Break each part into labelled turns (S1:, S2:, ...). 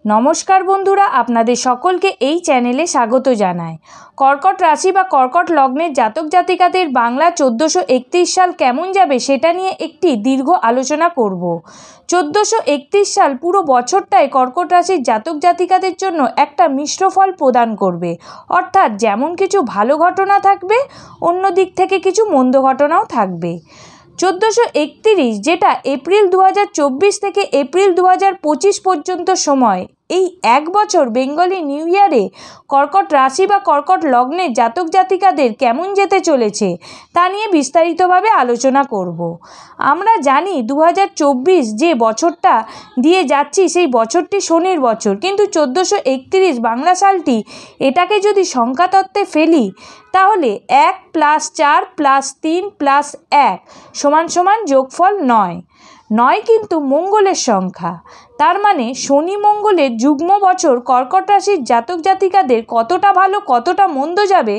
S1: নমস্কার বন্ধুরা, আপনাদের সকলকে এই চ্যানেলে স্বাগত জানাই। কর্কট রাশি বা কর্কট লগ্নের জাতক জাতিকাদের বাংলা 1431 সাল কেমন যাবে সেটা নিয়ে একটি দীর্ঘ আলোচনা করব। 1431 সাল পুরো বছরটাই কর্কট রাশির জাতক জাতিকাদের জন্য একটা মিশ্র ফল প্রদান করবে। অর্থাৎ যেমন কিছু ভালো ঘটনা থাকবে, অন্য দিক থেকে কিছু মন্দ ঘটনাও থাকবে। 1431 যেটা এপ্রিল 2024 থেকে এপ্রিল 2025 পর্যন্ত সময়, এই এক বছর বেঙ্গলি নিউ ইয়ারে কর্কট রাশি বা কর্কট লগ্নের জাতক জাতিকাদের কেমন যেতে চলেছে তা নিয়ে বিস্তারিতভাবে আলোচনা করব। আমরা জানি 2024 যে বছরটা দিয়ে যাচ্ছি সেই বছরটি শনির বছর, কিন্তু 1431 বাংলা সালটি এটাকে যদি সংখ্যাতত্ত্বে ফেলি তাহলে 1 + 4 + 3 + 1 = যোগফল 9। 9 কিন্তু মঙ্গলের সংখ্যা, তার মানে শনি মঙ্গলের যুগ্ম বছর কর্কট রাশির জাতক জাতিকাদের কতটা ভালো কতটা মন্দ যাবে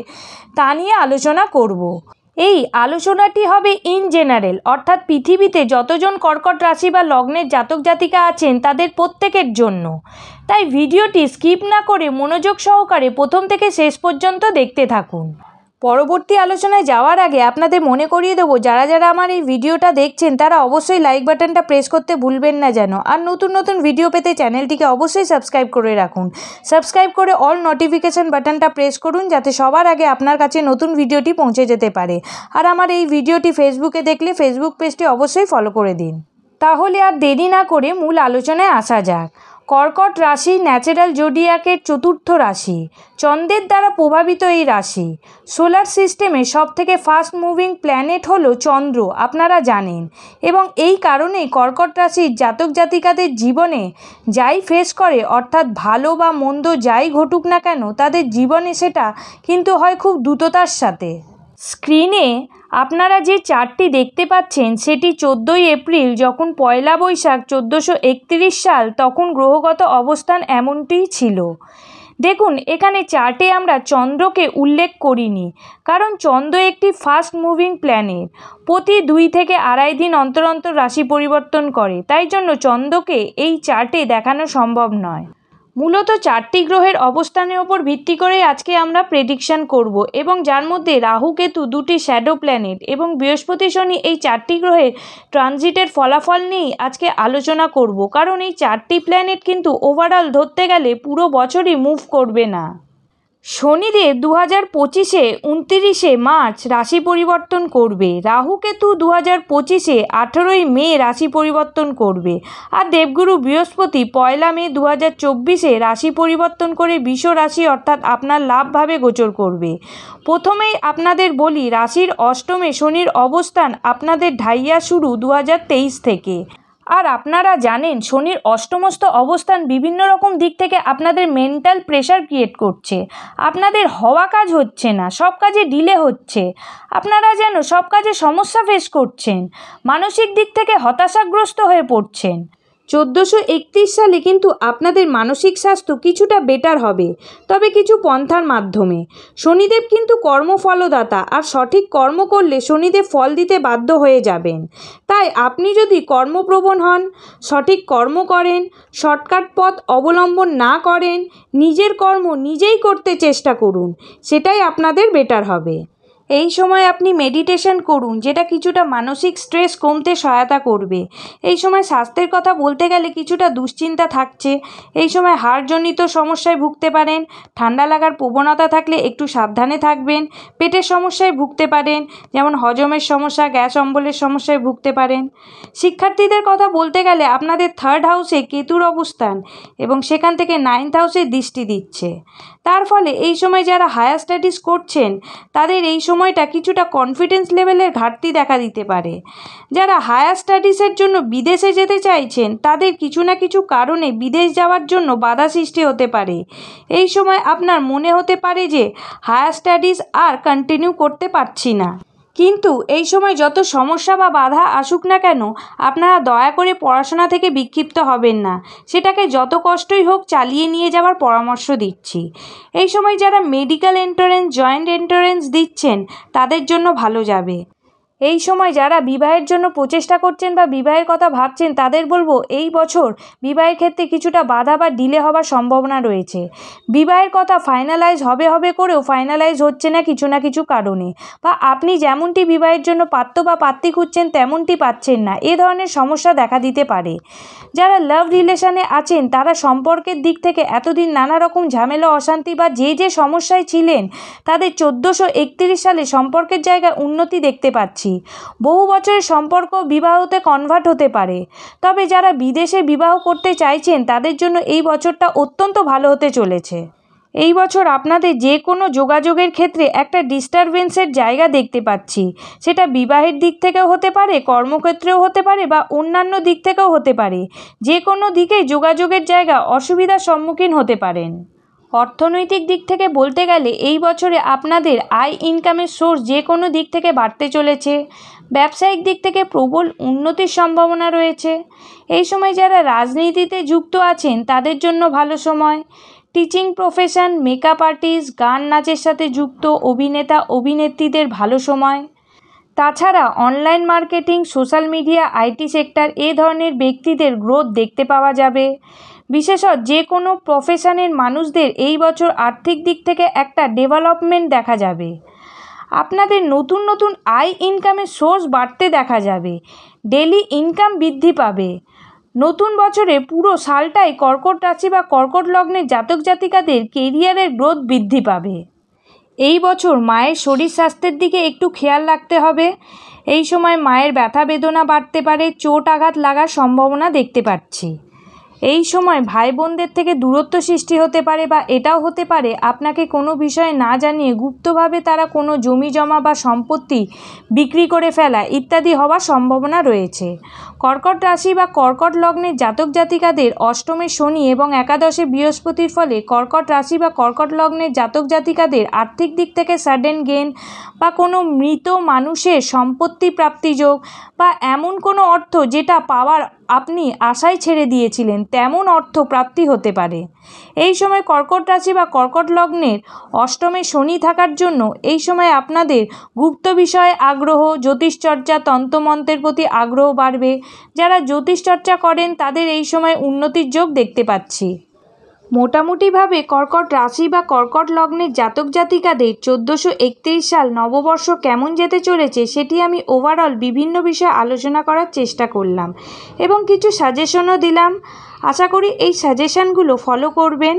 S1: তা নিয়ে আলোচনা করব। এই আলোচনাটি হবে ইন জেনারেল, অর্থাৎ পৃথিবীতে যতজন কর্কট রাশি বা লগ্নের জাতক জাতিকা আছেন তাদের প্রত্যেকের জন্য। তাই ভিডিওটি স্কিপ না করে মনোযোগ সহকারে প্রথম থেকে শেষ পর্যন্ত দেখতে থাকুন। পরবর্তী আলোচনায় যাওয়ার আগে আপনাদের মনে করিয়ে দেবো, যারা যারা আমার এই ভিডিওটা দেখছেন তারা অবশ্যই লাইক বাটনটা প্রেস করতে ভুলবেন না যেন। আর নতুন নতুন ভিডিও পেতে চ্যানেলটিকে অবশ্যই সাবস্ক্রাইব করে রাখুন। সাবস্ক্রাইব করে অল নোটিফিকেশান বাটনটা প্রেস করুন যাতে সবার আগে আপনার কাছে নতুন ভিডিওটি পৌঁছে যেতে পারে। আর আমার এই ভিডিওটি ফেসবুকে দেখলে ফেসবুক পেজটি অবশ্যই ফলো করে দিন। তাহলে আর দেরি না করে মূল আলোচনায় আসা যাক। কর্কট রাশি ন্যাচারাল জোডিয়াকের চতুর্থ রাশি, চন্দ্রের দ্বারা প্রভাবিত এই রাশি। সোলার সিস্টেমে সবথেকে ফাস্ট মুভিং প্ল্যানেট হলো চন্দ্র, আপনারা জানেন। এবং এই কারণেই কর্কট রাশির জাতক জাতিকাদের জীবনে যাই ফেস করে, অর্থাৎ ভালো বা মন্দ যাই ঘটুক না কেন, তাদের জীবনে সেটা কিন্তু হয় খুব দ্রুততার সাথে। স্ক্রিনে আপনারা যে চার্টটি দেখতে পাচ্ছেন সেটি 14 এপ্রিল, যখন পয়লা বৈশাখ 1431 সাল, তখন গ্রহগত অবস্থান এমনটিই ছিল। দেখুন, এখানে চার্টে আমরা চন্দ্রকে উল্লেখ করিনি, কারণ চন্দ্র একটি ফাস্ট মুভিং প্ল্যানেট, প্রতি 2 থেকে আড়াই দিন অন্তর অন্তর রাশি পরিবর্তন করে, তাই জন্য চন্দ্রকে এই চার্টে দেখানো সম্ভব নয়। মূলত 4টি গ্রহের অবস্থানের ওপর ভিত্তি করে আজকে আমরা প্রেডিকশন করব, এবং যার মধ্যে রাহু কেতু 2টি শ্যাডো প্ল্যানেট এবং বৃহস্পতি শনি এই 4টি গ্রহের ট্রানজিটের ফলাফল নিয়েই আজকে আলোচনা করব, কারণ এই 4টি প্ল্যানেট কিন্তু ওভারঅল ধরতে গেলে পুরো বছরই মুভ করবে না। শনিদেব 2025-এ 29শে মার্চ রাশি পরিবর্তন করবে, রাহু কেতু 2025-এ 18ই মে রাশি পরিবর্তন করবে, আর দেবগুরু বৃহস্পতি 1 মে 2024-এ রাশি পরিবর্তন করে বৃষ রাশি অর্থাৎ আপনার লাভভাবে গোচর করবে। প্রথমেই আপনাদের বলি, রাশির অষ্টমে শনির অবস্থান আপনাদের ঢাইয়া শুরু 2023 থেকে। আর আপনারা জানেন শনির অষ্টমস্ত অবস্থান বিভিন্ন রকম দিক থেকে আপনাদের মেন্টাল প্রেশার ক্রিয়েট করছে। আপনাদের হওয়া কাজ হচ্ছে না, সব কাজে ডিলে হচ্ছে, আপনারা যেন সব কাজে সমস্যা ফেস করছেন, মানসিক দিক থেকে হতাশাগ্রস্ত হয়ে পড়ছেন। 1431 সালে কিন্তু আপনাদের মানসিক স্বাস্থ্য কিছুটা বেটার হবে, তবে কিছু পন্থার মাধ্যমে। শনিদেব কিন্তু কর্মফলদাতা, আর সঠিক কর্ম করলে শনিদেব ফল দিতে বাধ্য হয়ে যাবেন। তাই আপনি যদি কর্মপ্রবণ হন, সঠিক কর্ম করেন, শর্টকাট পথ অবলম্বন না করেন, নিজের কর্ম নিজেই করতে চেষ্টা করুন, সেটাই আপনাদের বেটার হবে। এই সময় আপনি মেডিটেশন করুন, যেটা কিছুটা মানসিক স্ট্রেস কমতে সহায়তা করবে। এই সময় স্বাস্থ্যের কথা বলতে গেলে কিছুটা দুশ্চিন্তা থাকছে। এই সময় হাড়জনিত সমস্যায় ভুগতে পারেন, ঠান্ডা লাগার প্রবণতা থাকলে একটু সাবধানে থাকবেন। পেটের সমস্যায় ভুগতে পারেন, যেমন হজমের সমস্যা, গ্যাস অম্বলের সমস্যায় ভুগতে পারেন। শিক্ষার্থীদের কথা বলতে গেলে আপনাদের 3rd হাউসে কেতুর অবস্থান এবং সেখান থেকে 9th হাউসে দৃষ্টি দিচ্ছে। তার ফলে এই সময় যারা হায়ার স্টাডিজ করছেন তাদের এই সময়টা কিছুটা কনফিডেন্স লেভেলের ঘাটতি দেখা দিতে পারে। যারা হায়ার স্টাডিজের জন্য বিদেশে যেতে চাইছেন তাদের কিছু না কিছু কারণে বিদেশ যাওয়ার জন্য বাধা সৃষ্টি হতে পারে। এই সময় আপনার মনে হতে পারে যে হায়ার স্টাডিজ আর কন্টিনিউ করতে পারছি না, কিন্তু এই সময় যত সমস্যা বা বাধা আসুক না কেন, আপনারা দয়া করে পড়াশোনা থেকে বিক্ষিপ্ত হবেন না, সেটাকে যত কষ্টই হোক চালিয়ে নিয়ে যাওয়ার পরামর্শ দিচ্ছি। এই সময় যারা মেডিকেল এন্ট্রান্স, জয়েন্ট এন্ট্রান্স দিচ্ছেন তাদের জন্য ভালো যাবে। এই সময় যারা বিবাহের জন্য প্রচেষ্টা করছেন বা বিবাহের কথা ভাবছেন তাদের বলবো এই বছর বিবাহের ক্ষেত্রে কিছুটা বাধা বা ডিলে হওয়ার সম্ভাবনা রয়েছে। বিবাহের কথা ফাইনালাইজ হবে করেও ফাইনালাইজ হচ্ছে না কিছু কারণে, বা আপনি যেমনটি বিবাহের জন্য পাত্র বা পাত্রী খুঁজছেন তেমনটি পাচ্ছেন না, এ ধরনের সমস্যা দেখা দিতে পারে। যারা লাভ রিলেশনে আছেন তারা সম্পর্কের দিক থেকে এতদিন নানা রকম ঝামেলা অশান্তি বা যে সমস্যায় ছিলেন তাদের 1431 সালে সম্পর্কের জায়গায় উন্নতি দেখতে পাচ্ছি। বহু বছরের সম্পর্ক বিবাহতে কনভার্ট হতে পারে। তবে যারা বিদেশে বিবাহ করতে চাইছেন তাদের জন্য এই বছরটা অত্যন্ত ভালো হতে চলেছে। এই বছর আপনাদের যে কোনো যোগাযোগের ক্ষেত্রে একটা ডিস্টারবেন্সের জায়গা দেখতে পাচ্ছি, সেটা বিবাহের দিক থেকেও হতে পারে, কর্মক্ষেত্রেও হতে পারে বা অন্যান্য দিক থেকেও হতে পারে। যে কোনো দিকেই যোগাযোগের জায়গা অসুবিধার সম্মুখীন হতে পারেন। অর্থনৈতিক দিক থেকে বলতে গেলে এই বছরে আপনাদের আয় ইনকামের সোর্স যে কোনো দিক থেকে বাড়তে চলেছে। ব্যবসায়িক দিক থেকে প্রবল উন্নতির সম্ভাবনা রয়েছে। এই সময় যারা রাজনীতিতে যুক্ত আছেন তাদের জন্য ভালো সময়। টিচিং প্রফেশন, মেকআপ আর্টিস্ট, গান নাচের সাথে যুক্ত অভিনেতা অভিনেত্রীদের ভালো সময়। তাছাড়া online marketing, social media, IT sector এ ধরনের ব্যক্তিদের গ্রোথ দেখতে পাওয়া যাবে। বিশেষত যে কোনো প্রফেশনের মানুষদের এই বছর আর্থিক দিক থেকে একটা ডেভেলপমেন্ট দেখা যাবে। আপনাদের নতুন আয় ইনকামের সোর্স বাড়তে দেখা যাবে। ডেলি ইনকাম বৃদ্ধি পাবে। নতুন বছরে পুরো সালটাই কর্কট রাশি বা কর্কট লগ্নের জাতক জাতিকাদের কেরিয়ারের গ্রোথ বৃদ্ধি পাবে। এই বছর মায়ের শরীর স্বাস্থ্যের দিকে একটু খেয়াল রাখতে হবে। এই সময় মায়ের ব্যথা বেদনা বাড়তে পারে, চোট আঘাত লাগার সম্ভাবনা দেখতে পাচ্ছি। এই সময় ভাই বোনদের থেকে দূরত্ব সৃষ্টি হতে পারে, বা এটাও হতে পারে আপনাকে কোনো বিষয়ে না জানিয়ে গুপ্তভাবে তারা কোনো জমি জমা বা সম্পত্তি বিক্রি করে ফেলা ইত্যাদি হওয়ার সম্ভাবনা রয়েছে। কর্কট রাশি বা কর্কট লগ্নের জাতক জাতিকাদের অষ্টমে শনি এবং একাদশে বৃহস্পতির ফলে কর্কট রাশি বা কর্কট লগ্নের জাতক জাতিকাদের আর্থিক দিক থেকে সাডেন গেইন বা কোনো মৃত মানুষের সম্পত্তি প্রাপ্তিযোগ বা এমন কোনো অর্থ যেটা পাওয়ার আপনি আশায় ছেড়ে দিয়েছিলেন তেমন অর্থ প্রাপ্তি হতে পারে। এই সময় কর্কট রাশি বা কর্কট লগ্নের অষ্টমে শনি থাকার জন্য এই সময় আপনাদের গুপ্ত বিষয়ে আগ্রহ, জ্যোতিষচর্চা, তন্ত্রমন্ত্রের প্রতি আগ্রহ বাড়বে। যারা জ্যোতিষচর্চা করেন তাদের এই সময় উন্নতির যোগ দেখতে পাচ্ছি। মোটামুটিভাবে কর্কট রাশি বা কর্কট লগ্নের জাতক জাতিকাদের 1431 সাল নববর্ষ কেমন যেতে চলেছে সেটি আমি ওভারঅল বিভিন্ন বিষয়ে আলোচনা করার চেষ্টা করলাম এবং কিছু সাজেশনও দিলাম। আশা করি এই সাজেশনগুলো ফলো করবেন।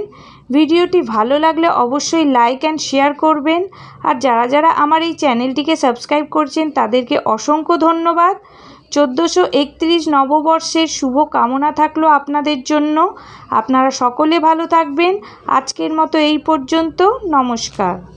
S1: ভিডিওটি ভালো লাগলে অবশ্যই লাইক অ্যান্ড শেয়ার করবেন। আর যারা আমার এই চ্যানেলটিকে সাবস্ক্রাইব করছেন তাদেরকে অসংখ্য ধন্যবাদ। 1431 নববর্ষের শুভ কামনা থাকলো আপনাদের জন্য। আপনারা সকলে ভালো থাকবেন। আজকের মতো এই পর্যন্ত। নমস্কার।